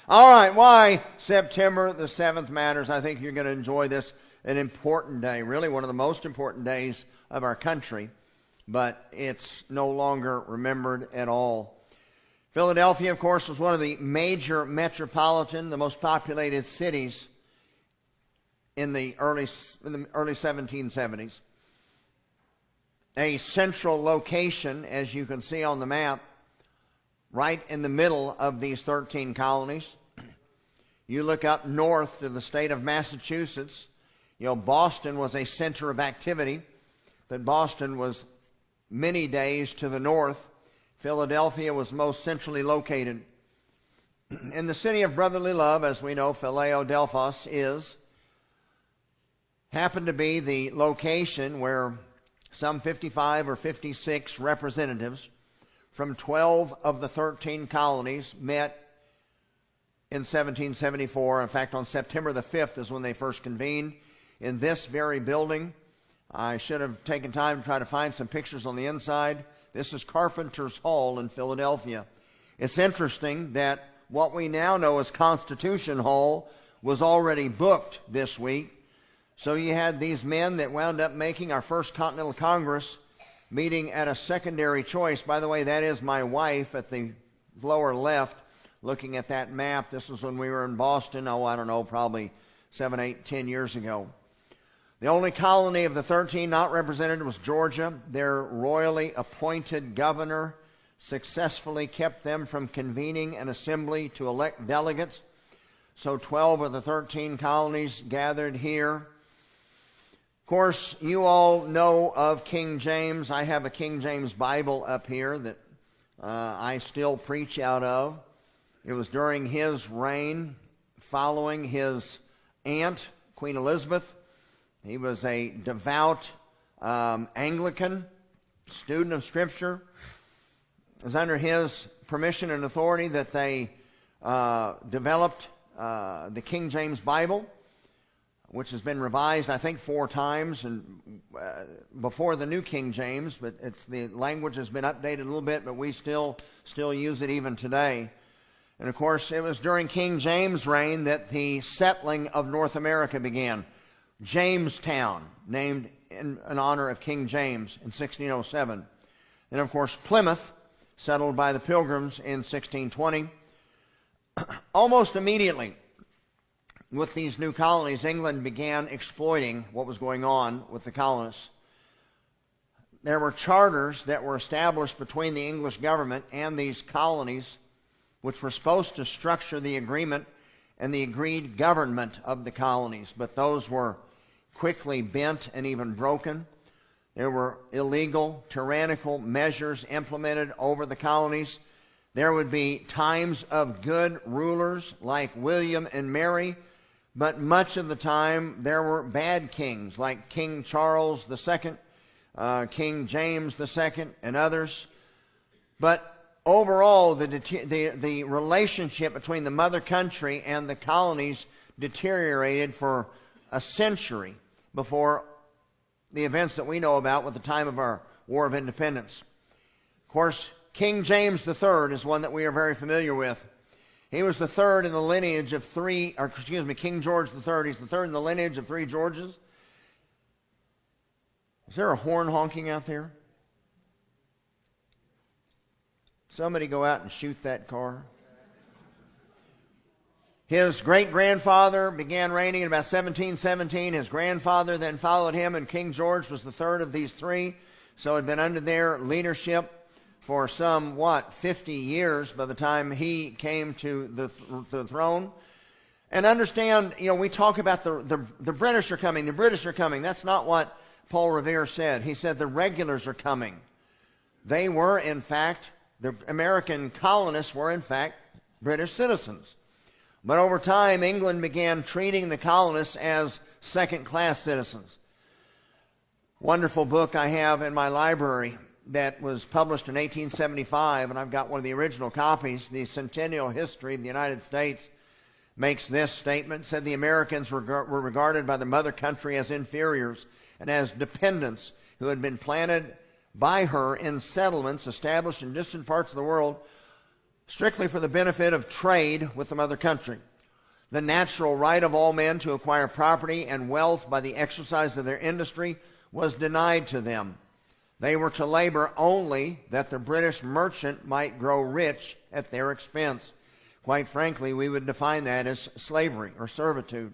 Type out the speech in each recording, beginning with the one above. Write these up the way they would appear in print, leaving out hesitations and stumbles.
All right, why September the 7th matters. I think you're going to enjoy this, an important day, really one of the most important days of our country, but it's no longer remembered at all. Philadelphia, of course, was one of the major metropolitan, the most populated cities in the early 1770s. A central location, as you can see on the map, right in the middle of these 13 colonies. You look up north to the state of Massachusetts. You know, Boston was a center of activity, but Boston was many days to the north. Philadelphia was most centrally located. In the city of brotherly love, as we know, Philadelphos happened to be the location where some 55 or 56 representatives from 12 of the 13 colonies met in 1774. In fact, on September the 5th is when they first convened in this very building. I should have taken time to try to find some pictures on the inside. This is Carpenter's Hall in Philadelphia. It's interesting that what we now know as Constitution Hall was already booked this week. So you had these men that wound up making our First Continental Congress meeting at a secondary choice. By the way, that is my wife at the lower left looking at that map. This was when we were in Boston, I don't know, probably 7, 8, 10 years ago. The only colony of the 13 not represented was Georgia. Their royally appointed governor successfully kept them from convening an assembly to elect delegates. So 12 of the 13 colonies gathered here. Of course, you all know of King James. I have a King James Bible up here that I still preach out of. It was during his reign, following his aunt, Queen Elizabeth. He was a devout Anglican, student of Scripture. It was under his permission and authority that they developed the King James Bible, which has been revised, I think, 4 times and before the New King James, but the language has been updated a little bit, but we still use it even today. And of course, it was during King James' reign that the settling of North America began. Jamestown, named in honor of King James in 1607. And of course, Plymouth, settled by the Pilgrims in 1620. Almost immediately, with these new colonies, England began exploiting what was going on with the colonists. There were charters that were established between the English government and these colonies, which were supposed to structure the agreement and the agreed government of the colonies, but those were quickly bent and even broken. There were illegal, tyrannical measures implemented over the colonies. There would be times of good rulers like William and Mary, but much of the time there were bad kings like King Charles II, King James II, and others. But overall, the relationship between the mother country and the colonies deteriorated for a century before the events that we know about with the time of our War of Independence. Of course, King James III is one that we are very familiar with. He was the third in the lineage of King George III. He's the third in the lineage of 3 Georges. Is there a horn honking out there? Somebody go out and shoot that car. His great-grandfather began reigning in about 1717. His grandfather then followed him, and King George was the third of these 3. So had been under their leadership for some, 50 years by the time he came to the throne. And understand, we talk about the British are coming, the British are coming. That's not what Paul Revere said. He said the regulars are coming. They were, in fact, the American colonists were, in fact, British citizens. But over time, England began treating the colonists as second-class citizens. Wonderful book I have in my library that was published in 1875, and I've got one of the original copies. The Centennial History of the United States makes this statement, said the Americans were regarded by the mother country as inferiors and as dependents who had been planted by her in settlements established in distant parts of the world, strictly for the benefit of trade with the mother country. The natural right of all men to acquire property and wealth by the exercise of their industry was denied to them. They were to labor only that the British merchant might grow rich at their expense. Quite frankly, we would define that as slavery or servitude.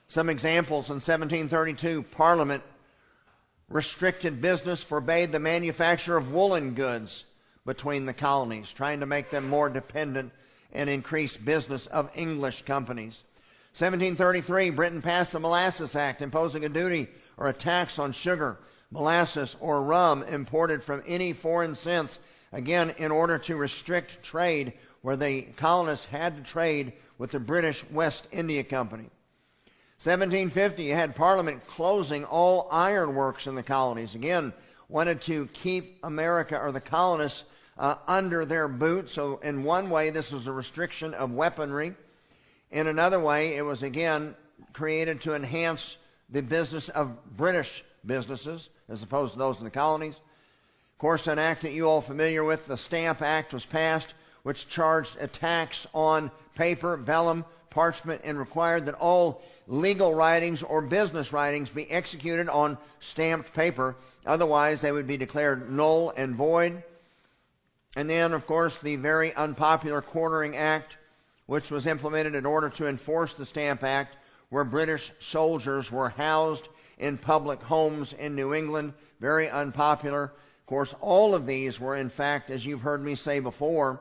Some examples: in 1732, Parliament restricted business, forbade the manufacture of woolen goods between the colonies, trying to make them more dependent and increase business of English companies. 1733, Britain passed the Molasses Act, imposing a duty or a tax on sugar, molasses, or rum imported from any foreign sense, again, in order to restrict trade where the colonists had to trade with the British West India Company. 1750, you had Parliament closing all ironworks in the colonies. Again, wanted to keep America or the colonists under their boot. So in one way, this was a restriction of weaponry. In another way, it was again created to enhance the business of British businesses as opposed to those in the colonies. Of course, an act that you all are familiar with, the Stamp Act, was passed, which charged a tax on paper, vellum, parchment, and required that all legal writings or business writings be executed on stamped paper. Otherwise, they would be declared null and void. And then, of course, the very unpopular Quartering Act, which was implemented in order to enforce the Stamp Act, where British soldiers were housed in public homes in New England. Very unpopular. Of course, all of these were, in fact, as you've heard me say before,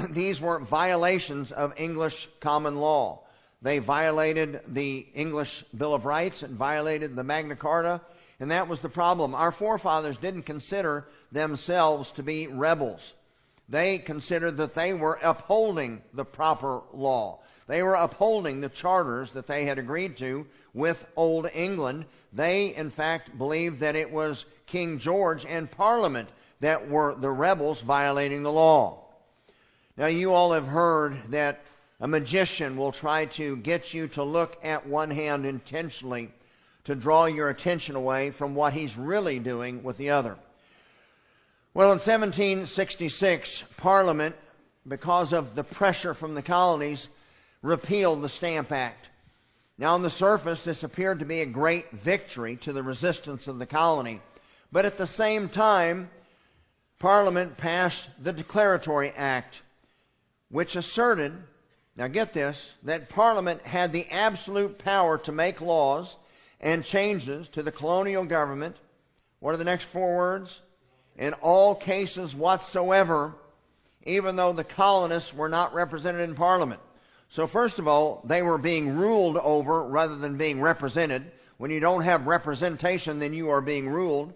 these were violations of English common law. They violated the English Bill of Rights and violated the Magna Carta, and that was the problem. Our forefathers didn't consider themselves to be rebels. They considered that they were upholding the proper law. They were upholding the charters that they had agreed to with Old England. They, in fact, believed that it was King George and Parliament that were the rebels violating the law. Now, you all have heard that a magician will try to get you to look at one hand intentionally to draw your attention away from what he's really doing with the other. Well, in 1766, Parliament, because of the pressure from the colonies, repealed the Stamp Act. Now, on the surface, this appeared to be a great victory to the resistance of the colony. But at the same time, Parliament passed the Declaratory Act, which asserted, now get this, that Parliament had the absolute power to make laws and changes to the colonial government. What are the next four words? In all cases whatsoever, even though the colonists were not represented in Parliament. So first of all, they were being ruled over rather than being represented. When you don't have representation, then you are being ruled.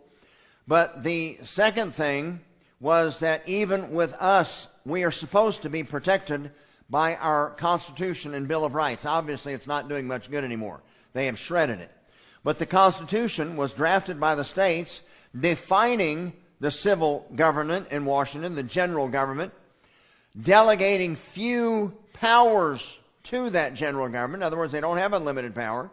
But the second thing was that even with us, we are supposed to be protected by our Constitution and Bill of Rights. Obviously, it's not doing much good anymore. They have shredded it. But the Constitution was drafted by the states, defining the civil government in Washington, the general government, delegating few powers to that general government. In other words, they don't have unlimited power.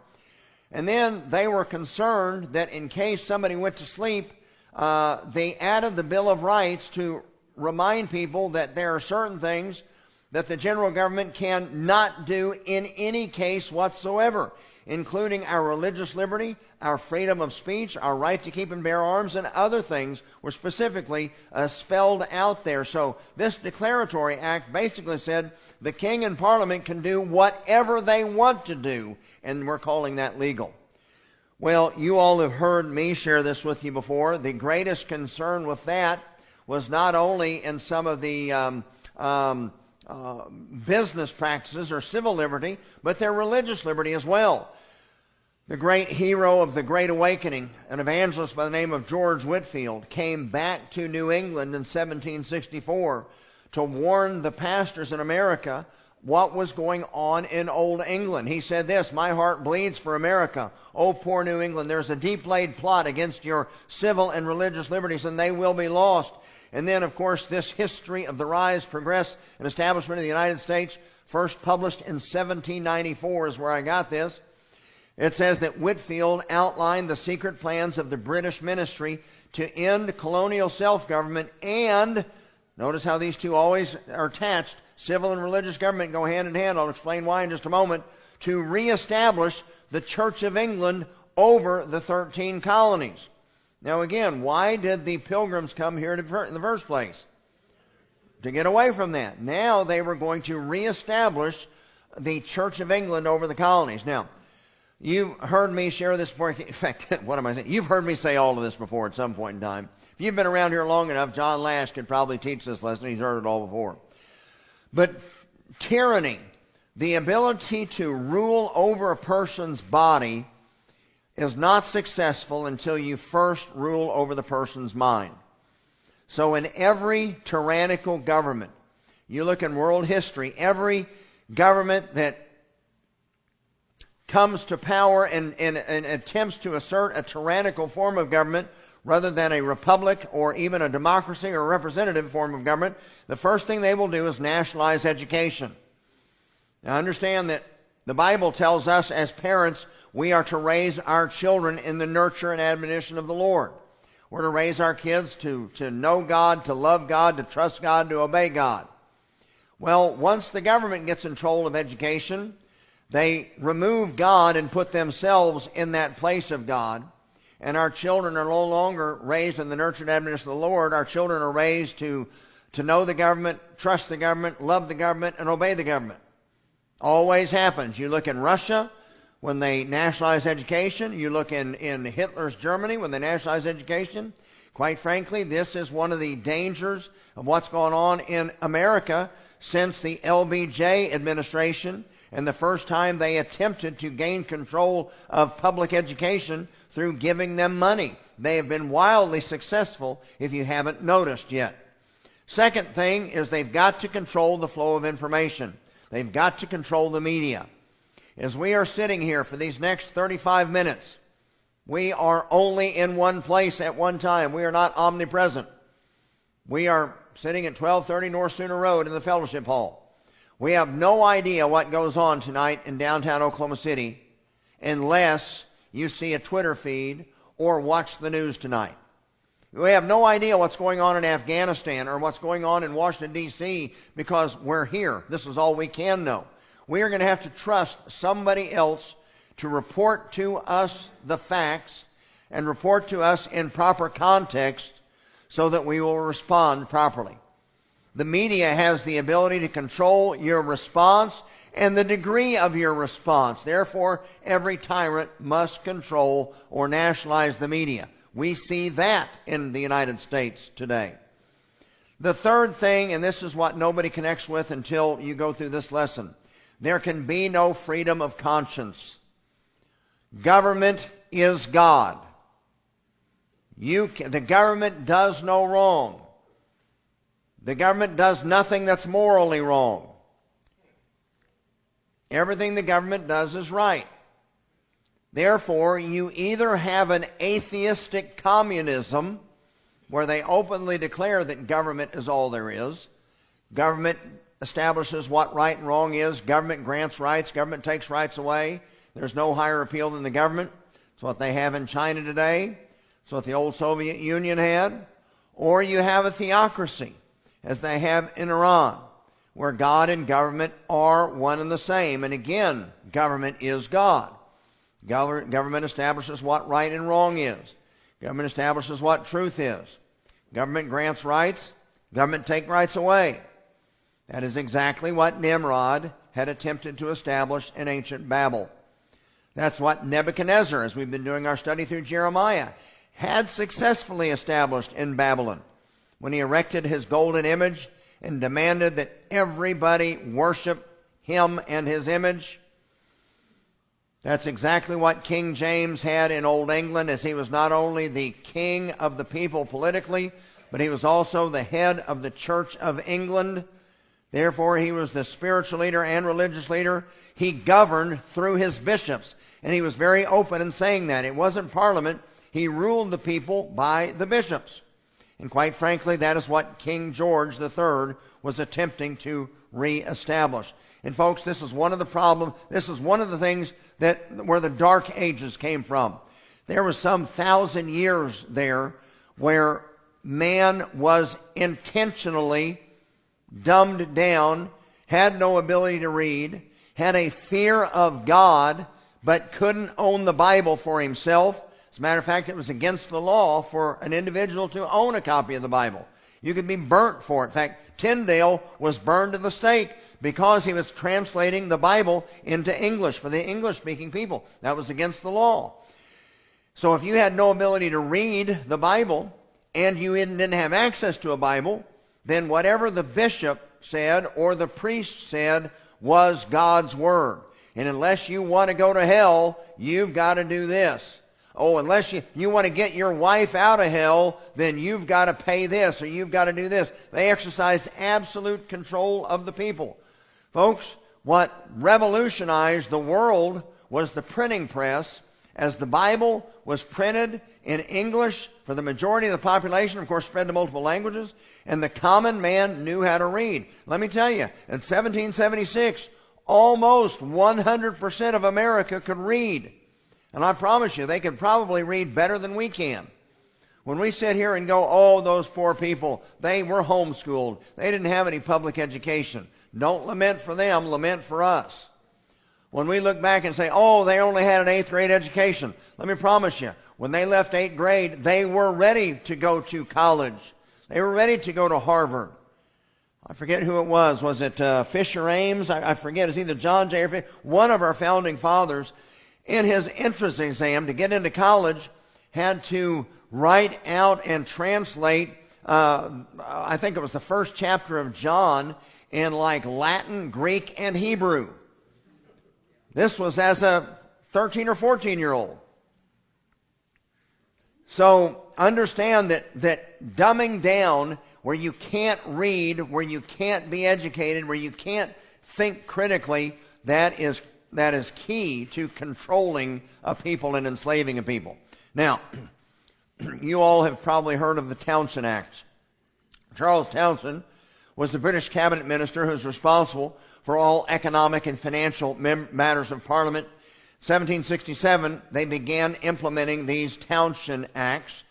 And then they were concerned that in case somebody went to sleep, they added the Bill of Rights to remind people that there are certain things that the general government cannot do in any case whatsoever, including our religious liberty, our freedom of speech, our right to keep and bear arms, and other things were specifically spelled out there. So this Declaratory Act basically said the king and Parliament can do whatever they want to do, and we're calling that legal. Well, you all have heard me share this with you before. The greatest concern with that was not only in some of the business practices or civil liberty, but their religious liberty as well. The great hero of the Great Awakening, an evangelist by the name of George Whitefield, came back to New England in 1764 to warn the pastors in America what was going on in Old England. He said this: "My heart bleeds for America. Oh, poor New England. There's a deep-laid plot against your civil and religious liberties, and they will be lost." And then, of course, this history of the rise, progress, and establishment of the United States, first published in 1794, is where I got this. It says that Whitefield outlined the secret plans of the British ministry to end colonial self-government and Notice how these two always are attached. Civil and religious government go hand in hand. I'll explain why in just a moment. To reestablish the Church of England over the 13 colonies. Now again, why did the Pilgrims come here in the first place? To get away from that. Now they were going to reestablish the Church of England over the colonies. Now, you've heard me share this before. In fact, what am I saying? You've heard me say all of this before at some point in time. If you've been around here long enough, John Lash could probably teach this lesson. He's heard it all before. But tyranny, the ability to rule over a person's body, is not successful until you first rule over the person's mind. So in every tyrannical government, you look in world history, every government that comes to power and attempts to assert a tyrannical form of government rather than a republic or even a democracy or a representative form of government, the first thing they will do is nationalize education. Now understand that the Bible tells us as parents we are to raise our children in the nurture and admonition of the Lord. We're to raise our kids to know God, to love God, to trust God, to obey God. Well, once the government gets control of education, they remove God and put themselves in that place of God. And our children are no longer raised in the nurture and admonition of the Lord. Our children are raised to know the government, trust the government, love the government, and obey the government. Always happens. You look in Russia when they nationalize education. You look in Hitler's Germany when they nationalize education. Quite frankly, this is one of the dangers of what's going on in America since the LBJ administration and the first time they attempted to gain control of public education through giving them money. They have been wildly successful if you haven't noticed yet. Second thing is they've got to control the flow of information. They've got to control the media. As we are sitting here for these next 35 minutes, we are only in one place at one time. We are not omnipresent. We are sitting at 1230 North Sooner Road in the Fellowship Hall. We have no idea what goes on tonight in downtown Oklahoma City unless you see a Twitter feed or watch the news tonight. We have no idea what's going on in Afghanistan or what's going on in Washington, D.C. because we're here. This is all we can know. We are going to have to trust somebody else to report to us the facts and report to us in proper context so that we will respond properly. The media has the ability to control your response and the degree of your response. Therefore, every tyrant must control or nationalize the media. We see that in the United States today. The third thing, and this is what nobody connects with until you go through this lesson, there can be no freedom of conscience. Government is God. The government does no wrong. The government does nothing that's morally wrong. Everything the government does is right. Therefore, you either have an atheistic communism where they openly declare that government is all there is. Government establishes what right and wrong is. Government grants rights. Government takes rights away. There's no higher appeal than the government. It's what they have in China today. It's what the old Soviet Union had. Or you have a theocracy, as they have in Iran, where God and government are one and the same. And again, government is God. Government establishes what right and wrong is. Government establishes what truth is. Government grants rights. Government takes rights away. That is exactly what Nimrod had attempted to establish in ancient Babel. That's what Nebuchadnezzar, as we've been doing our study through Jeremiah, had successfully established in Babylon when he erected his golden image and demanded that everybody worship him and his image. That's exactly what King James had in Old England, as he was not only the king of the people politically, but he was also the head of the Church of England. Therefore, he was the spiritual leader and religious leader. He governed through his bishops, and he was very open in saying that. It wasn't Parliament. He ruled the people by the bishops. And quite frankly, that is what King George III was attempting to reestablish. And folks, this is one of the problems. This is one of the things where the Dark Ages came from. There was some 1,000 years there where man was intentionally dumbed down, had no ability to read, had a fear of God, but couldn't own the Bible for himself. As a matter of fact, it was against the law for an individual to own a copy of the Bible. You could be burnt for it. In fact, Tyndale was burned to the stake because he was translating the Bible into English for the English-speaking people. That was against the law. So if you had no ability to read the Bible and you didn't have access to a Bible, then whatever the bishop said or the priest said was God's word. And unless you want to go to hell, you've got to do this. Oh, unless you want to get your wife out of hell, then you've got to pay this or you've got to do this. They exercised absolute control of the people. Folks, what revolutionized the world was the printing press, as the Bible was printed in English for the majority of the population, of course spread to multiple languages, and the common man knew how to read. Let me tell you, in 1776, almost 100% of America could read. And I promise you, they could probably read better than we can. When we sit here and go, oh, those poor people, they were homeschooled. They didn't have any public education. Don't lament for them, lament for us. When we look back and say, oh, they only had an 8th grade education, let me promise you, when they left 8th grade, they were ready to go to college. They were ready to go to Harvard. I forget who it was. Was it Fisher Ames? I forget. It's either John Jay or Fisher. One of our founding fathers, in his entrance exam to get into college, had to write out and translate, I think it was the first chapter of John, in like Latin, Greek, and Hebrew. This was as a 13 or 14-year-old. So understand that dumbing down, where you can't read, where you can't be educated, where you can't think critically, that is key to controlling a people and enslaving a people. Now, you all have probably heard of the Townshend Act. Charles Townshend was the British cabinet minister who was responsible for all economic and financial matters of Parliament. 1767, they began implementing these Townshend Acts.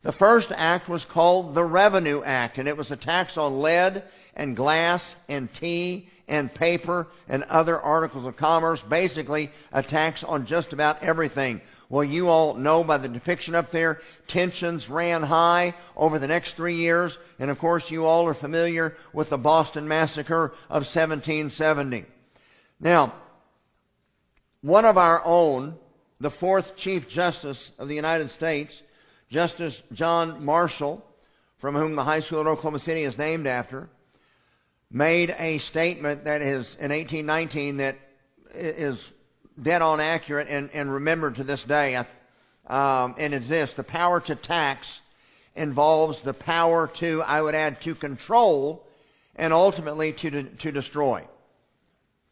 The first act was called the Revenue Act, and it was a tax on lead and glass and tea and paper and other articles of commerce, basically a tax on just about everything. Well, you all know by the depiction up there, tensions ran high over the next 3 years, and of course you all are familiar with the Boston Massacre of 1770. Now, one of our own, the 4th Chief Justice of the United States, Justice John Marshall, from whom the high school at Oklahoma City is named after, made a statement that is in 1819 that is dead on accurate and remembered to this day. And it's this: the power to tax involves the power to, I would add, to control and ultimately to destroy.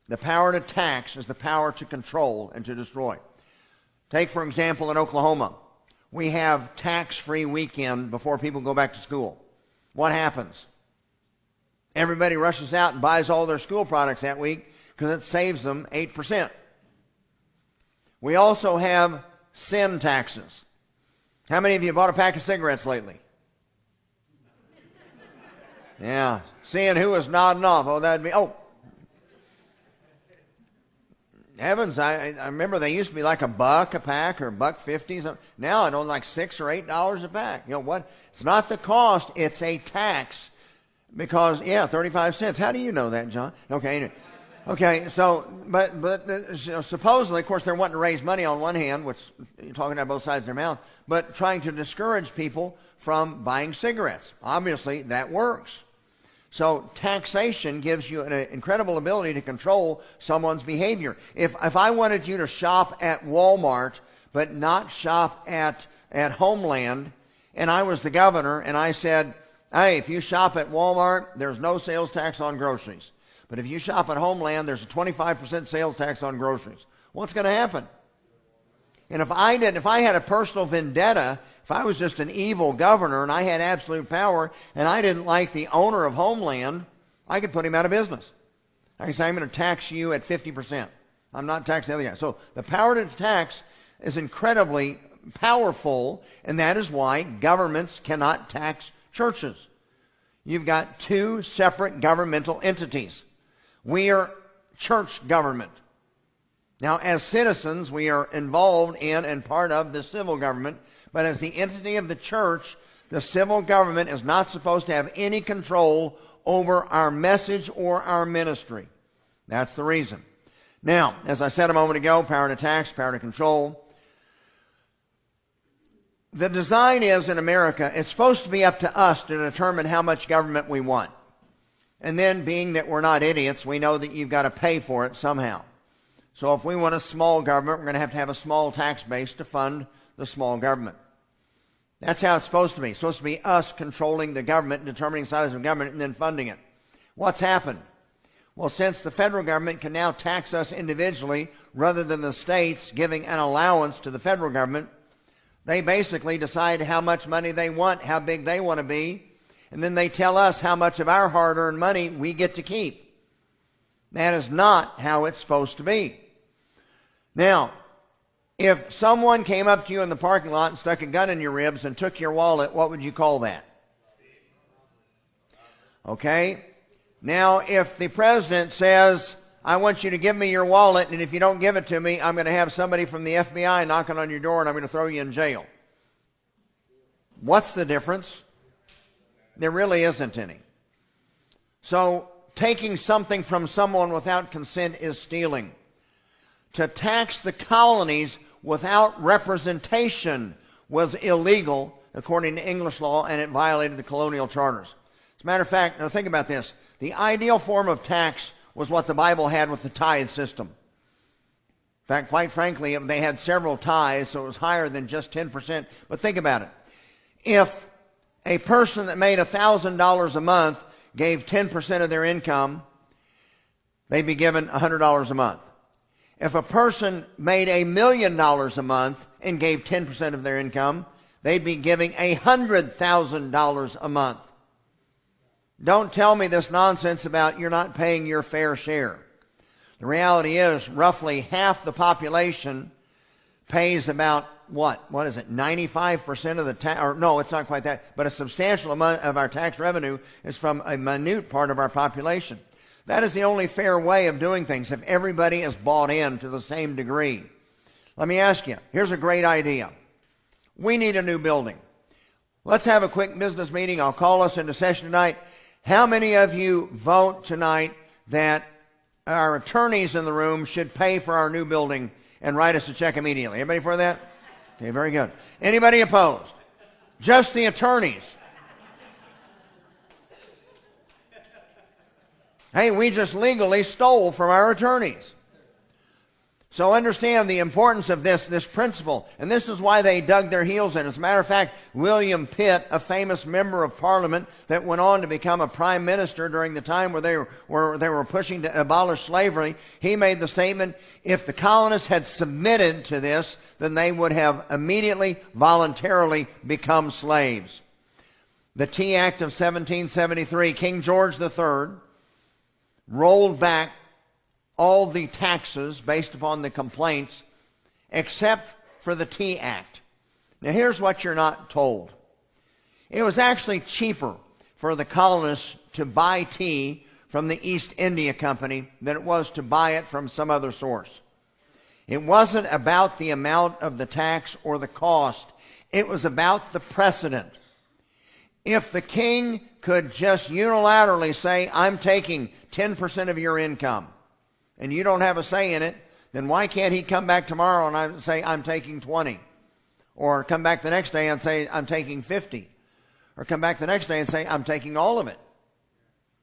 The power to tax is the power to control and to destroy. Take, for example, in Oklahoma, we have tax-free weekend before people go back to school. What happens? Everybody rushes out and buys all their school products that week because it saves them 8%. We also have sin taxes. How many of you bought a pack of cigarettes lately? Yeah, seeing who is nodding off. Oh, that'd be, heavens, I remember they used to be like $1 a pack or $1.50. Now I know like $6 or $8 a pack. You know what? It's not the cost, it's a tax. Because, 35 cents. How do you know that, John? Okay, anyway. Okay, so, but supposedly, of course, they're wanting to raise money on one hand, which you're talking about both sides of their mouth, but trying to discourage people from buying cigarettes. Obviously, that works. So taxation gives you an incredible ability to control someone's behavior. If I wanted you to shop at Walmart, but not shop at Homeland, and I was the governor, and I said, hey, if you shop at Walmart, there's no sales tax on groceries. But if you shop at Homeland, there's a 25% sales tax on groceries. What's going to happen? And if I had a personal vendetta, if I was just an evil governor and I had absolute power and I didn't like the owner of Homeland, I could put him out of business. I could say, I'm going to tax you at 50%. I'm not taxing the other guy. So the power to tax is incredibly powerful, and that is why governments cannot tax churches. You've got two separate governmental entities. We are church government. Now, as citizens, we are involved in and part of the civil government, but as the entity of the church, the civil government is not supposed to have any control over our message or our ministry. That's the reason. Now, as I said a moment ago, power to tax, power to control. The design is in America, it's supposed to be up to us to determine how much government we want. And then, being that we're not idiots, we know that you've got to pay for it somehow. So if we want a small government, we're going to have a small tax base to fund the small government. That's how it's supposed to be. It's supposed to be us controlling the government, determining the size of government, and then funding it. What's happened? Well, since the federal government can now tax us individually rather than the states giving an allowance to the federal government, they basically decide how much money they want, how big they want to be, and then they tell us how much of our hard-earned money we get to keep. That is not how it's supposed to be. Now, if someone came up to you in the parking lot and stuck a gun in your ribs and took your wallet, what would you call that? Okay? Now, if the president says, I want you to give me your wallet, and if you don't give it to me, I'm going to have somebody from the FBI knocking on your door and I'm going to throw you in jail. What's the difference? There really isn't any. So, taking something from someone without consent is stealing. To tax the colonies without representation was illegal according to English law, and it violated the colonial charters. As a matter of fact, now think about this. The ideal form of tax was what the Bible had with the tithe system. In fact, quite frankly, they had several tithes, so it was higher than just 10%. But think about it. If a person that made $1,000 a month gave 10% of their income, they'd be given $100 a month. If a person made $1 million a month and gave 10% of their income, they'd be giving $100,000 a month. Don't tell me this nonsense about you're not paying your fair share. The reality is roughly half the population pays about what? What is it? 95% of the tax, or no, it's not quite that, but a substantial amount of our tax revenue is from a minute part of our population. That is the only fair way of doing things if everybody is bought in to the same degree. Let me ask you, here's a great idea. We need a new building. Let's have a quick business meeting. I'll call us into session tonight. How many of you vote tonight that our attorneys in the room should pay for our new building and write us a check immediately? Everybody for that? Okay, very good. Anybody opposed? Just the attorneys. Hey, we just legally stole from our attorneys. So understand the importance of this principle. And this is why they dug their heels in. As a matter of fact, William Pitt, a famous member of Parliament that went on to become a prime minister during the time where they were pushing to abolish slavery, he made the statement, if the colonists had submitted to this, then they would have immediately, voluntarily become slaves. The Tea Act of 1773, King George III rolled back all the taxes based upon the complaints except for the Tea Act. Now here's what you're not told. It was actually cheaper for the colonists to buy tea from the East India Company than it was to buy it from some other source. It wasn't about the amount of the tax or the cost. It was about the precedent. If the king could just unilaterally say, I'm taking 10% of your income, and you don't have a say in it, then why can't he come back tomorrow and say, I'm taking 20? Or come back the next day and say, I'm taking 50? Or come back the next day and say, I'm taking all of it.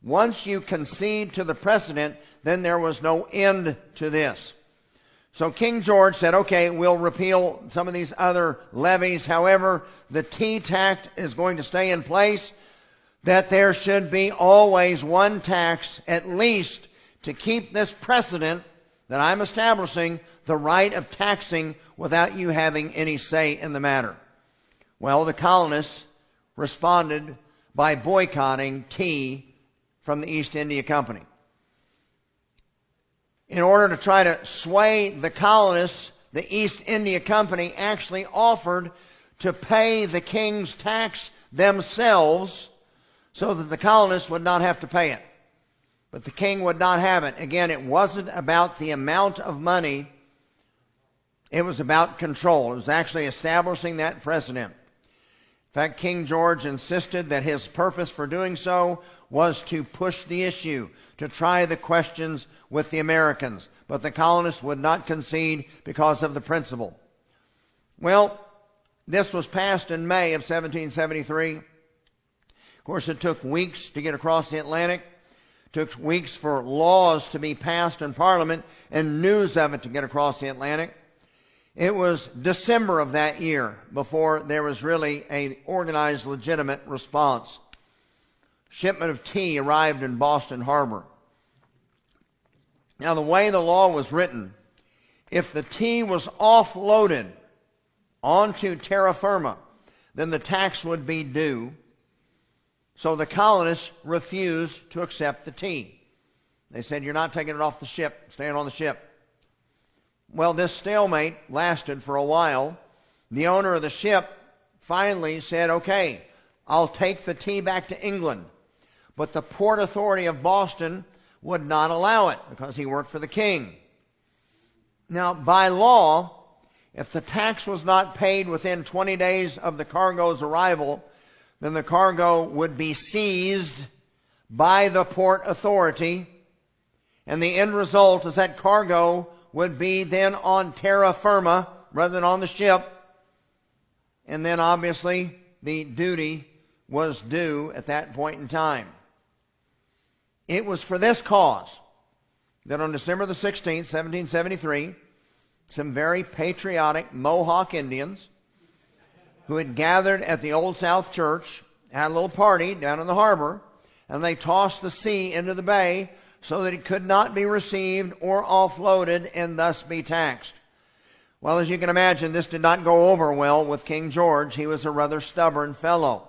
Once you concede to the precedent, then there was no end to this. So King George said, okay, we'll repeal some of these other levies. However, the tea tax is going to stay in place, that there should be always one tax at least to keep this precedent that I'm establishing, the right of taxing without you having any say in the matter. Well, the colonists responded by boycotting tea from the East India Company. In order to try to sway the colonists, the East India Company actually offered to pay the king's tax themselves so that the colonists would not have to pay it. But the king would not have it. Again, it wasn't about the amount of money. It was about control. It was actually establishing that precedent. In fact, King George insisted that his purpose for doing so was to push the issue, to try the questions with the Americans. But the colonists would not concede because of the principle. Well, this was passed in May of 1773. Of course, it took weeks to get across the Atlantic. It took weeks for laws to be passed in Parliament and news of it to get across the Atlantic. It was December of that year before there was really an organized, legitimate response. Shipment of tea arrived in Boston Harbor. Now, the way the law was written, if the tea was offloaded onto terra firma, then the tax would be due. So the colonists refused to accept the tea. They said, "You're not taking it off the ship, staying on the ship." Well, this stalemate lasted for a while. The owner of the ship finally said, "Okay, I'll take the tea back to England." But the Port Authority of Boston would not allow it because he worked for the king. Now, by law, if the tax was not paid within 20 days of the cargo's arrival, then the cargo would be seized by the Port Authority, and the end result is that cargo would be then on terra firma rather than on the ship, and then obviously the duty was due at that point in time. It was for this cause that on December the 16th, 1773, some very patriotic Mohawk Indians who had gathered at the Old South Church had a little party down in the harbor, and they tossed the sea into the bay so that it could not be received or offloaded and thus be taxed. Well, as you can imagine, this did not go over well with King George. He was a rather stubborn fellow.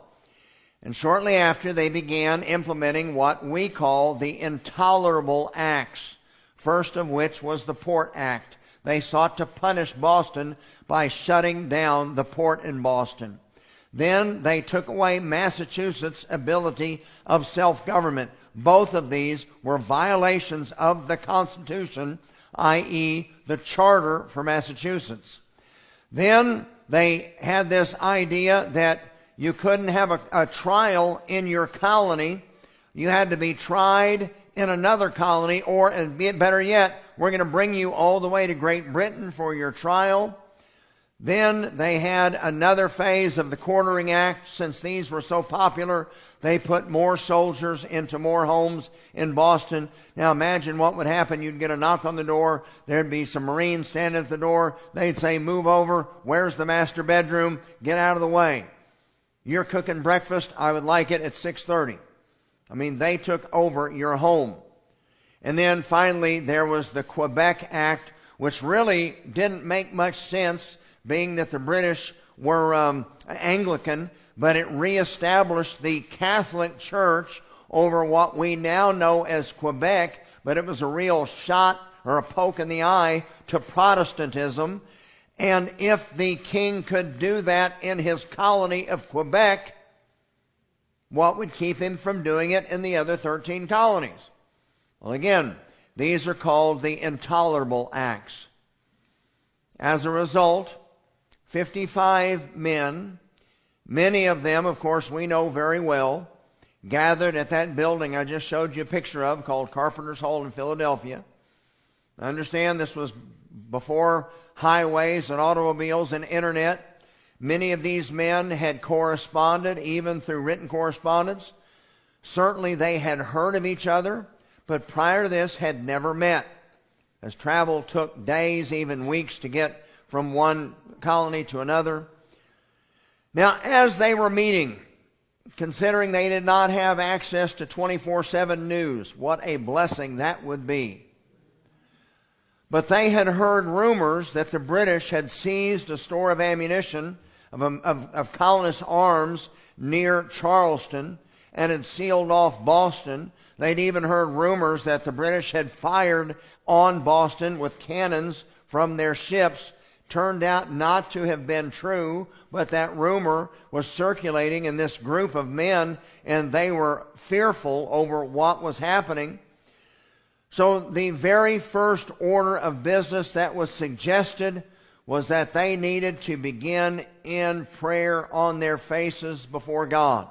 And shortly after, they began implementing what we call the Intolerable Acts, first of which was the Port Act. They sought to punish Boston by shutting down the port in Boston. Then they took away Massachusetts' ability of self-government. Both of these were violations of the Constitution, i.e., the charter for Massachusetts. Then they had this idea that you couldn't have a trial in your colony. You had to be tried in another colony, or, and better yet, we're going to bring you all the way to Great Britain for your trial. Then they had another phase of the Quartering Act. Since these were so popular, they put more soldiers into more homes in Boston. Now imagine what would happen. You'd get a knock on the door. There'd be some Marines standing at the door. They'd say, "Move over. Where's the master bedroom? Get out of the way. You're cooking breakfast. I would like it at 6:30. I mean, they took over your home. And then finally, there was the Quebec Act, which really didn't make much sense, being that the British were Anglican, but it reestablished the Catholic Church over what we now know as Quebec, but it was a real shot or a poke in the eye to Protestantism. And if the king could do that in his colony of Quebec, what would keep him from doing it in the other 13 colonies? Well, again, these are called the Intolerable Acts. As a result, 55 men, many of them, of course, we know very well, gathered at that building I just showed you a picture of called Carpenter's Hall in Philadelphia. I understand this was before highways and automobiles and internet. Many of these men had corresponded, even through written correspondence. Certainly they had heard of each other, but prior to this had never met, as travel took days, even weeks, to get from one colony to another. Now, as they were meeting, considering they did not have access to 24/7 news, what a blessing that would be. But they had heard rumors that the British had seized a store of ammunition, of colonist arms near Charleston, and had sealed off Boston. They'd even heard rumors that the British had fired on Boston with cannons from their ships turned out not to have been true, but that rumor was circulating in this group of men, and they were fearful over what was happening. So the very first order of business that was suggested was that they needed to begin in prayer on their faces before God.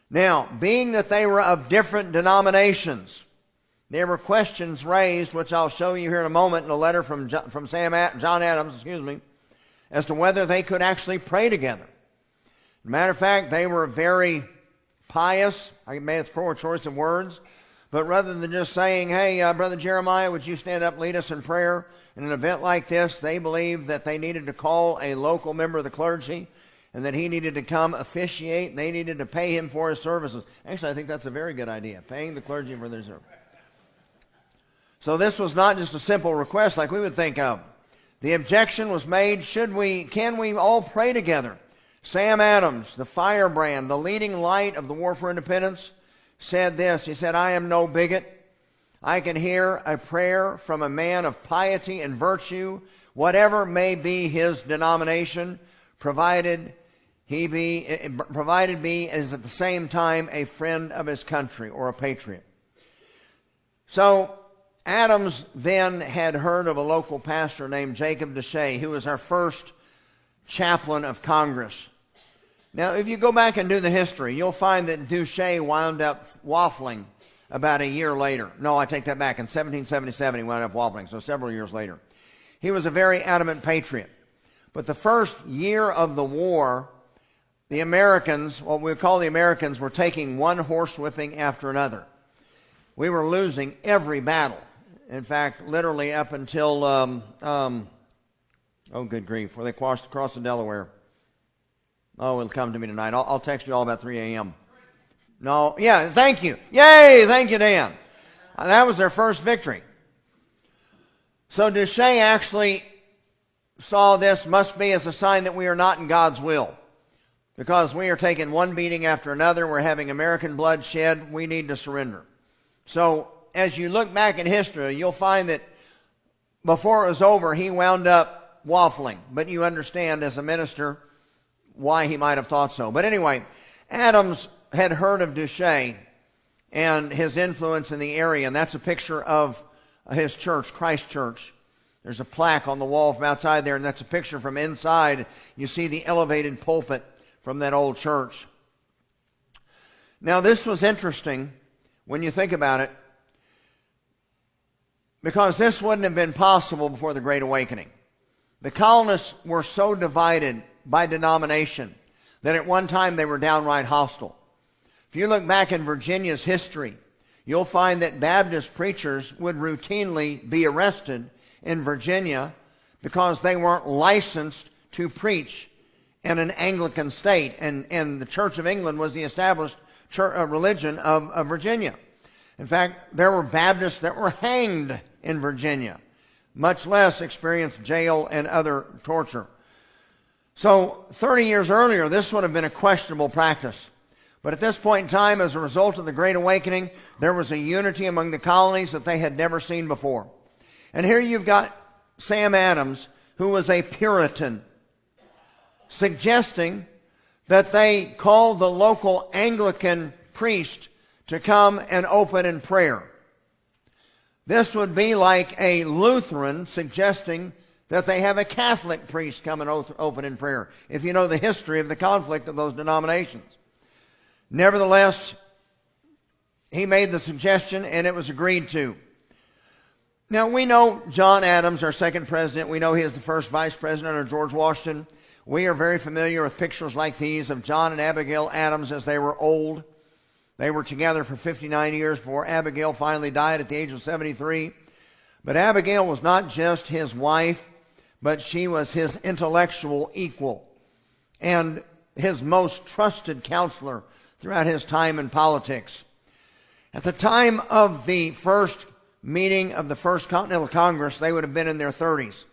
Now, being that they were of different denominations, there were questions raised, which I'll show you here in a moment in a letter from John Adams, as to whether they could actually pray together. As a matter of fact, they were very pious. I may have poor choice of words, but rather than just saying, hey, Brother Jeremiah, would you stand up and lead us in prayer? In an event like this, they believed that they needed to call a local member of the clergy and that he needed to come officiate, and they needed to pay him for his services. Actually, I think that's a very good idea, paying the clergy for their service. So this was not just a simple request like we would think of. The objection was made, can we all pray together? Sam Adams, the firebrand, the leading light of the War for Independence, said this. He said, I am no bigot. I can hear a prayer from a man of piety and virtue, whatever may be his denomination, provided be is at the same time a friend of his country or a patriot. So Adams then had heard of a local pastor named Jacob Deshay, who was our first chaplain of Congress. Now, if you go back and do the history, you'll find that Deshay wound up waffling about a year later. No, I take that back. In 1777, he wound up waffling, so several years later. He was a very adamant patriot. But the first year of the war, the Americans, what we call the Americans, were taking one horsewhipping after another. We were losing every battle. In fact, literally up until, oh, good grief, where they crossed the Delaware. Oh, it'll come to me tonight. I'll text you all about 3 a.m. No, yeah, thank you. Yay, thank you, Dan. That was their first victory. So Deshay actually saw this must be as a sign that we are not in God's will. Because we are taking one beating after another, we're having American blood shed, we need to surrender. So as you look back in history, you'll find that before it was over, he wound up waffling. But you understand as a minister why he might have thought so. But anyway, Adams had heard of Deshay and his influence in the area, and that's a picture of his church, Christ Church. There's a plaque on the wall from outside there, and that's a picture from inside. You see the elevated pulpit from that old church. Now, this was interesting when you think about it, because this wouldn't have been possible before the Great Awakening. The colonists were so divided by denomination that at one time they were downright hostile. If you look back in Virginia's history, you'll find that Baptist preachers would routinely be arrested in Virginia because they weren't licensed to preach in an Anglican state. And the Church of England was the established religion of Virginia. In fact, there were Baptists that were hanged in Virginia, much less experienced jail and other torture. So 30 years earlier, this would have been a questionable practice. But at this point in time, as a result of the Great Awakening, there was a unity among the colonies that they had never seen before. And here you've got Sam Adams, who was a Puritan, suggesting that they call the local Anglican priest to come and open in prayer. This would be like a Lutheran suggesting that they have a Catholic priest come and open in prayer, if you know the history of the conflict of those denominations. Nevertheless, he made the suggestion and it was agreed to. Now, we know John Adams, our second president. We know he is the first vice president under George Washington. We are very familiar with pictures like these of John and Abigail Adams as they were old. They were together for 59 years before Abigail finally died at the age of 73. But Abigail was not just his wife, but she was his intellectual equal and his most trusted counselor throughout his time in politics. At the time of the first meeting of the First Continental Congress, they would have been in their 30s.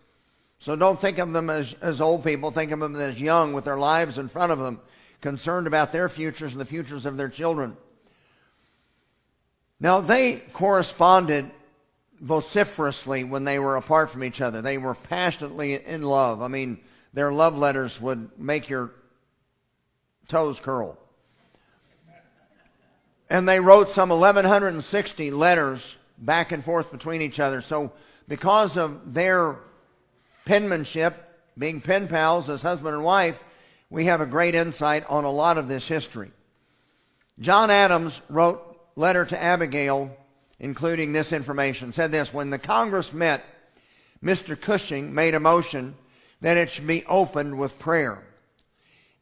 So don't think of them as old people. Think of them as young with their lives in front of them, concerned about their futures and the futures of their children. Now, they corresponded vociferously when they were apart from each other. They were passionately in love. I mean, their love letters would make your toes curl. And they wrote some 1,160 letters back and forth between each other. So because of their penmanship, being pen pals as husband and wife, we have a great insight on a lot of this history. John Adams wrote a letter to Abigail including this information. Said this: when the Congress met, Mr. Cushing made a motion that it should be opened with prayer.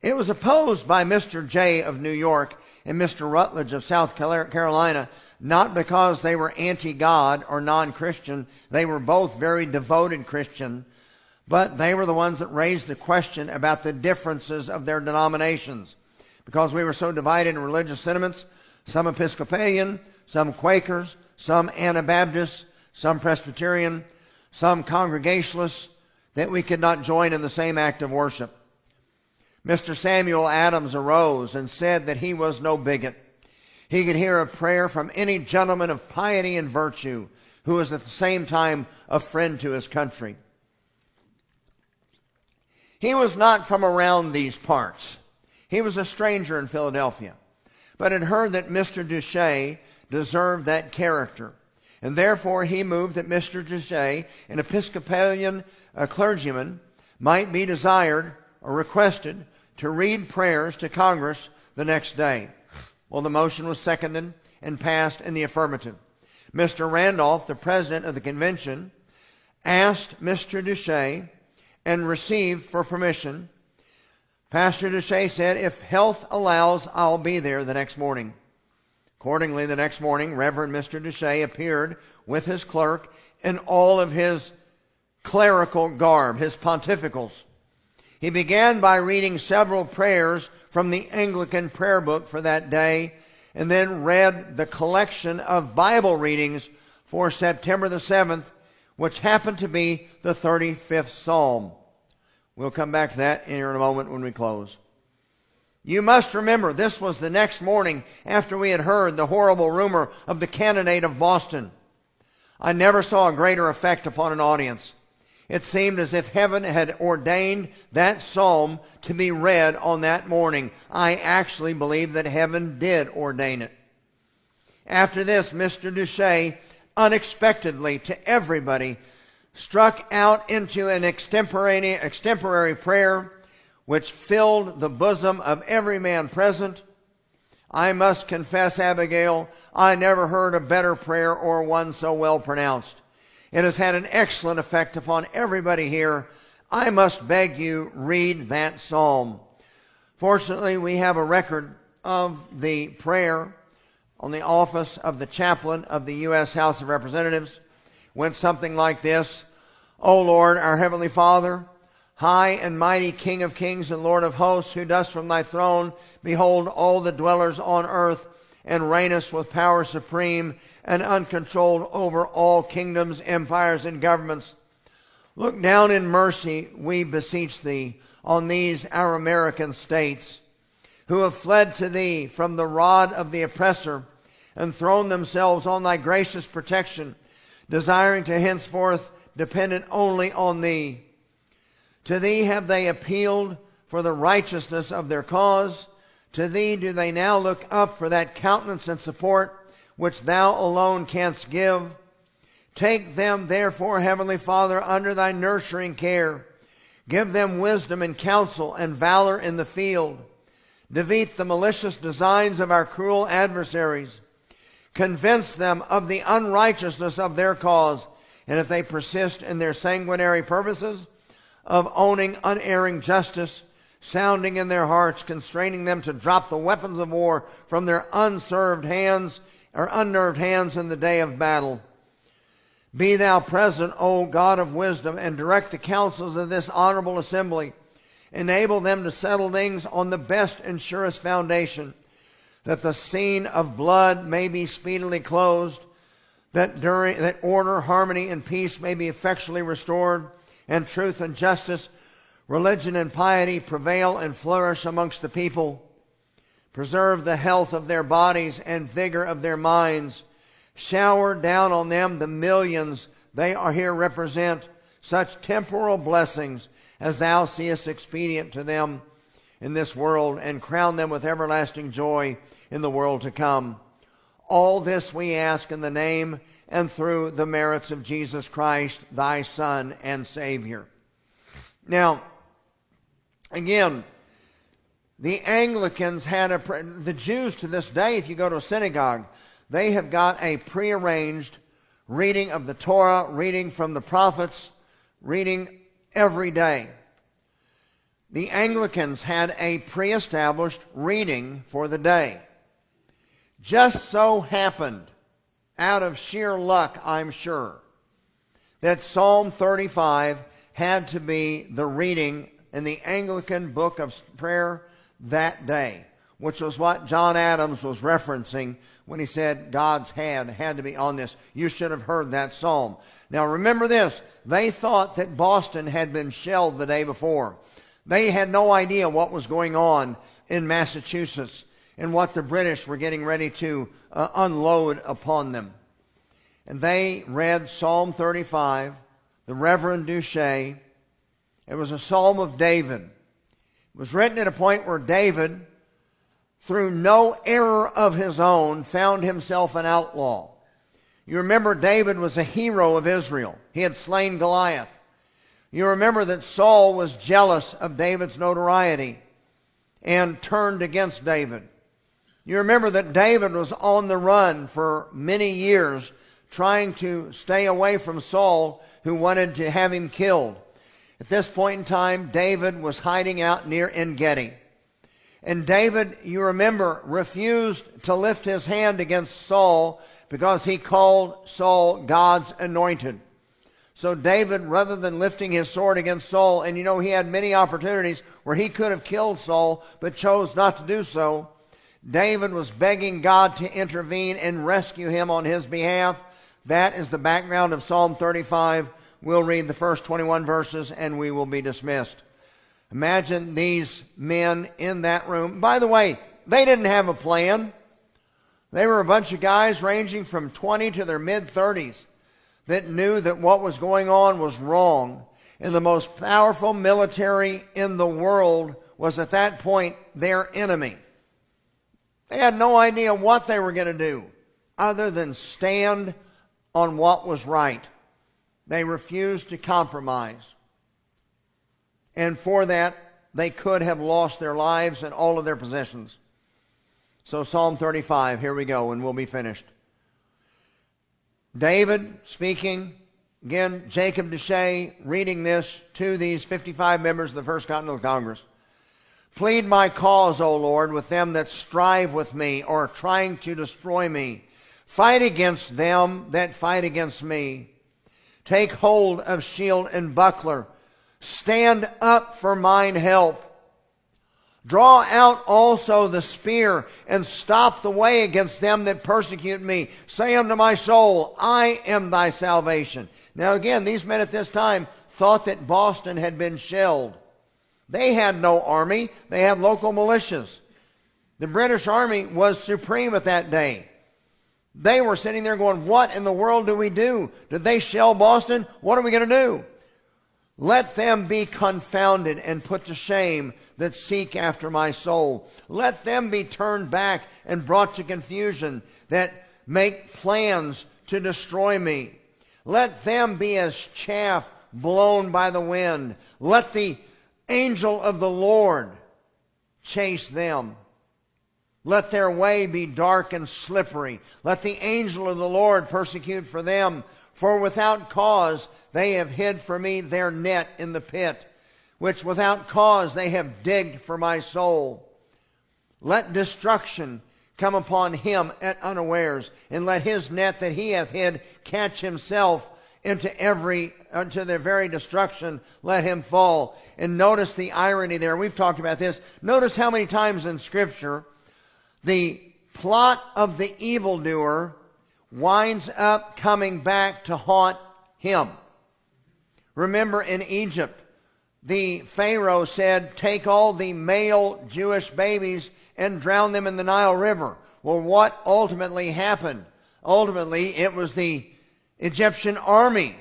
It was opposed by Mr. Jay of New York and Mr. Rutledge of South Carolina, not because they were anti-God or non-Christian. They were both very devoted Christian, but they were the ones that raised the question about the differences of their denominations. Because we were so divided in religious sentiments, some Episcopalian, some Quakers, some Anabaptists, some Presbyterian, some Congregationalists, that we could not join in the same act of worship. Mr. Samuel Adams arose and said that he was no bigot. He could hear a prayer from any gentleman of piety and virtue who was at the same time a friend to his country. He was not from around these parts. He was a stranger in Philadelphia, but had heard that Mr. Duché deserved that character. And therefore he moved that Mr. Duché, an Episcopalian clergyman, might be desired or requested to read prayers to Congress the next day. Well, the motion was seconded and passed in the affirmative. Mr. Randolph, the president of the convention, asked Mr. Duché and received for permission. Pastor Duché said, if health allows, I'll be there the next morning. Accordingly, the next morning, Reverend Mr. Duché appeared with his clerk in all of his clerical garb, his pontificals. He began by reading several prayers from the Anglican prayer book for that day, and then read the collection of Bible readings for September the 7th, which happened to be the 35th Psalm. We'll come back to that in a moment when we close. You must remember, this was the next morning after we had heard the horrible rumor of the candidate of Boston. I never saw a greater effect upon an audience. It seemed as if heaven had ordained that psalm to be read on that morning. I actually believe that heaven did ordain it. After this, Mr. Duché, unexpectedly to everybody, struck out into an extemporary prayer which filled the bosom of every man present. I must confess, Abigail, I never heard a better prayer or one so well pronounced. It has had an excellent effect upon everybody here. I must beg you, read that psalm. Fortunately, we have a record of the prayer on the office of the chaplain of the U.S. House of Representatives. Went something like this: O Lord, our heavenly Father, high and mighty King of kings and Lord of hosts, who dost from thy throne behold all the dwellers on earth, and reignest with power supreme and uncontrolled over all kingdoms, empires, and governments. Look down in mercy, we beseech thee, on these our American states, who have fled to thee from the rod of the oppressor and thrown themselves on thy gracious protection, desiring to henceforth dependent only on thee. To thee have they appealed for the righteousness of their cause. To thee do they now look up for that countenance and support which thou alone canst give. Take them, therefore, Heavenly Father, under thy nurturing care. Give them wisdom and counsel and valor in the field. Defeat the malicious designs of our cruel adversaries. Convince them of the unrighteousness of their cause, and if they persist in their sanguinary purposes of owning unerring justice, sounding in their hearts, constraining them to drop the weapons of war from their unnerved hands in the day of battle. Be thou present, O God of wisdom, and direct the counsels of this honorable assembly. Enable them to settle things on the best and surest foundation, that the scene of blood may be speedily closed, that order, harmony, and peace may be effectually restored, and truth and justice, religion and piety prevail and flourish amongst the people. Preserve the health of their bodies and vigor of their minds. Shower down on them the millions they are here represent, such temporal blessings as thou seest expedient to them in this world, and crown them with everlasting joy in the world to come. All this we ask in the name and through the merits of Jesus Christ, thy Son and Savior. Now, again, the Anglicans had the Jews to this day, if you go to a synagogue, they have got a prearranged reading of the Torah, reading from the prophets, reading every day. The Anglicans had a pre-established reading for the day. Just so happened, out of sheer luck, I'm sure, that Psalm 35 had to be the reading in the Anglican book of prayer that day, which was what John Adams was referencing when he said God's hand had to be on this. You should have heard that psalm. Now remember this, they thought that Boston had been shelled the day before. They had no idea what was going on in Massachusetts and what the British were getting ready to unload upon them. And they read Psalm 35, the Reverend Duché. It was a psalm of David. It was written at a point where David, through no error of his own, found himself an outlaw. You remember David was a hero of Israel. He had slain Goliath. You remember that Saul was jealous of David's notoriety and turned against David. You remember that David was on the run for many years trying to stay away from Saul, who wanted to have him killed. At this point in time, David was hiding out near En-Gedi. And David, you remember, refused to lift his hand against Saul because he called Saul God's anointed. So David, rather than lifting his sword against Saul, and you know he had many opportunities where he could have killed Saul, but chose not to do so, David was begging God to intervene and rescue him on his behalf. That is the background of Psalm 35. We'll read the first 21 verses and we will be dismissed. Imagine these men in that room. By the way, they didn't have a plan. They were a bunch of guys ranging from 20 to their mid-30s that knew that what was going on was wrong. And the most powerful military in the world was at that point their enemy. They had no idea what they were going to do other than stand on what was right. They refused to compromise. And for that, they could have lost their lives and all of their possessions. So Psalm 35, here we go, and we'll be finished. David speaking, again, Jacob Duché reading this to these 55 members of the First Continental Congress. Plead my cause, O Lord, with them that strive with me or are trying to destroy me. Fight against them that fight against me. Take hold of shield and buckler. Stand up for mine help. Draw out also the spear and stop the way against them that persecute me. Say unto my soul, I am thy salvation. Now again, these men at this time thought that Boston had been shelled. They had no army. They had local militias. The British Army was supreme at that day. They were sitting there going, what in the world do we do? Did they shell Boston? What are we going to do? Let them be confounded and put to shame that seek after my soul. Let them be turned back and brought to confusion that make plans to destroy me. Let them be as chaff blown by the wind. Let the angel of the Lord chase them. Let their way be dark and slippery. Let the angel of the Lord persecute for them. For without cause they have hid for me their net in the pit, which without cause they have digged for my soul. Let destruction come upon him at unawares, and let his net that he hath hid catch himself unto their very destruction. Let him fall. And notice the irony there. We've talked about this. Notice how many times in Scripture the plot of the evildoer winds up coming back to haunt him. Remember in Egypt, the Pharaoh said, take all the male Jewish babies and drown them in the Nile River. Well, what ultimately happened? Ultimately, it was the Egyptian army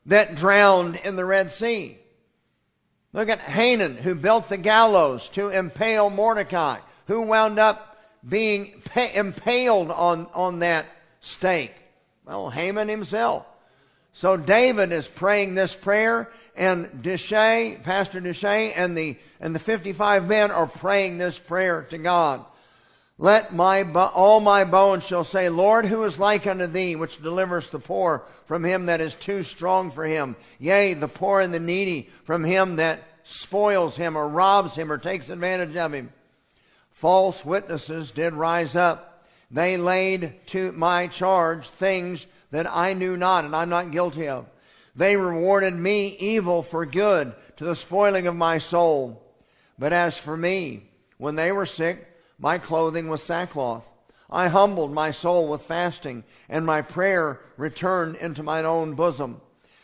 that drowned in the Red Sea. Look at Haman, who built the gallows to impale Mordecai, who wound up being impaled on that stake. Well, Haman himself. So David is praying this prayer, and Pastor Duché, and the 55 men are praying this prayer to God. Let all my bones shall say, Lord, who is like unto thee, which delivers the poor from him that is too strong for him? Yea, the poor and the needy from him that spoils him, or robs him, or takes advantage of him. False witnesses did rise up. They laid to my charge things that I knew not, and I'm not guilty of. They rewarded me evil for good, to the spoiling of my soul. But as for me, when they were sick, my clothing was sackcloth. I humbled my soul with fasting, and my prayer returned into mine own bosom.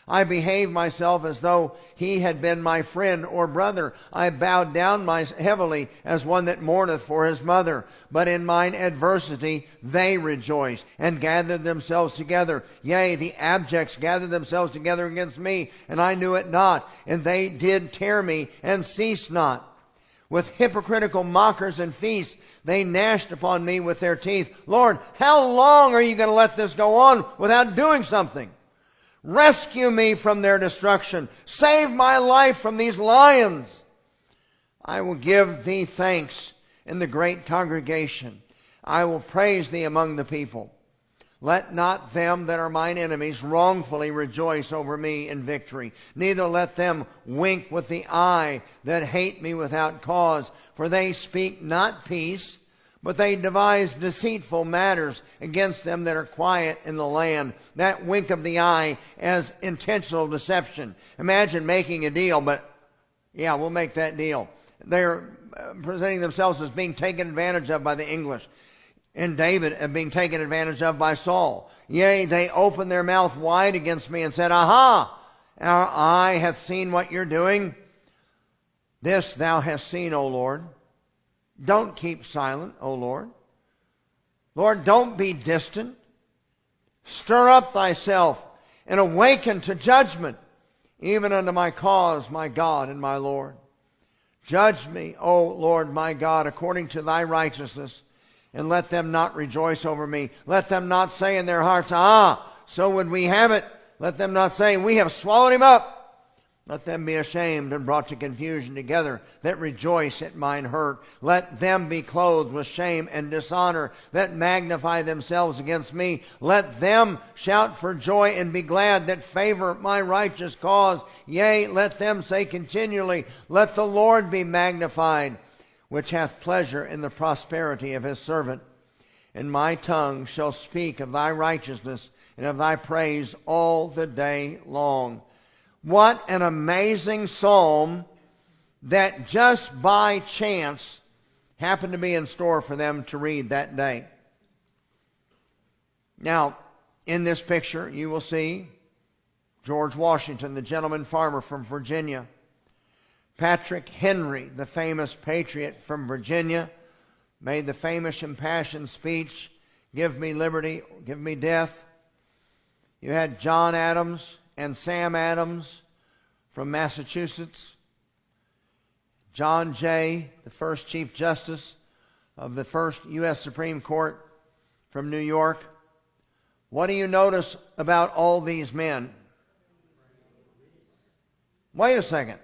I behaved myself as though he had been my friend or brother. I bowed down heavily as one that mourneth for his mother. But in mine adversity they rejoiced, and gathered themselves together. Yea, the abjects gathered themselves together against me, and I knew it not. And they did tear me, and ceased not. With hypocritical mockers and feasts, they gnashed upon me with their teeth. Lord, how long are you going to let this go on without doing something? Rescue me from their destruction. Save my life from these lions. I will give thee thanks in the great congregation. I will praise thee among the people. Let not them that are mine enemies wrongfully rejoice over me in victory. Neither let them wink with the eye that hate me without cause. For they speak not peace, but they devise deceitful matters against them that are quiet in the land. That wink of the eye as intentional deception. Imagine making a deal, but yeah, we'll make that deal. They're presenting themselves as being taken advantage of by the English, and David being taken advantage of by Saul. Yea, they opened their mouth wide against me and said, Aha! Our eye hath seen what you're doing. This thou hast seen, O Lord. Don't keep silent, O Lord. Lord, don't be distant. Stir up thyself and awaken to judgment, even unto my cause, my God and my Lord. Judge me, O Lord my God, according to thy righteousness, and let them not rejoice over me. Let them not say in their hearts, so would we have it. Let them not say, we have swallowed him up. Let them be ashamed and brought to confusion together that rejoice at mine hurt. Let them be clothed with shame and dishonor that magnify themselves against me. Let them shout for joy and be glad that favor my righteous cause. Yea, let them say continually, let the Lord be magnified, which hath pleasure in the prosperity of his servant. And my tongue shall speak of thy righteousness and of thy praise all the day long. What an amazing psalm that just by chance happened to be in store for them to read that day. Now, in this picture, you will see George Washington, the gentleman farmer from Virginia. Patrick Henry, the famous patriot from Virginia, made the famous impassioned speech, give me liberty, give me death. You had John Adams and Sam Adams from Massachusetts. John Jay, the first Chief Justice of the first U.S. Supreme Court from New York. What do you notice about all these men? Wait a second.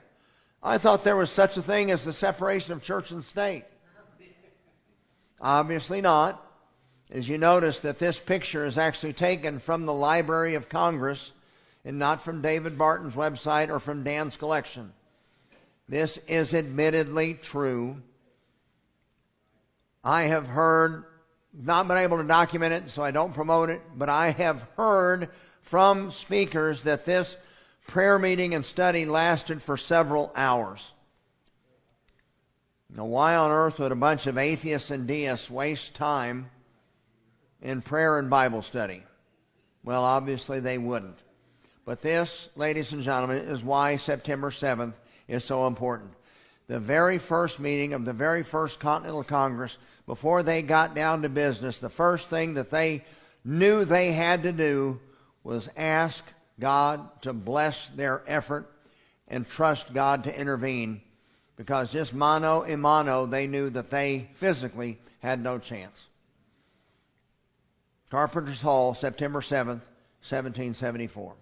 I thought there was such a thing as the separation of church and state. Obviously not. As you notice that this picture is actually taken from the Library of Congress and not from David Barton's website or from Dan's collection. This is admittedly true. I have heard, not been able to document it, so I don't promote it, but I have heard from speakers that this prayer meeting and study lasted for several hours. Now, why on earth would a bunch of atheists and deists waste time in prayer and Bible study? Well, obviously they wouldn't. But this, ladies and gentlemen, is why September 7th is so important. The very first meeting of the very First Continental Congress, before they got down to business, the first thing that they knew they had to do was ask God to bless their effort and trust God to intervene, because just mano a mano, they knew that they physically had no chance. Carpenter's Hall, September 7th, 1774.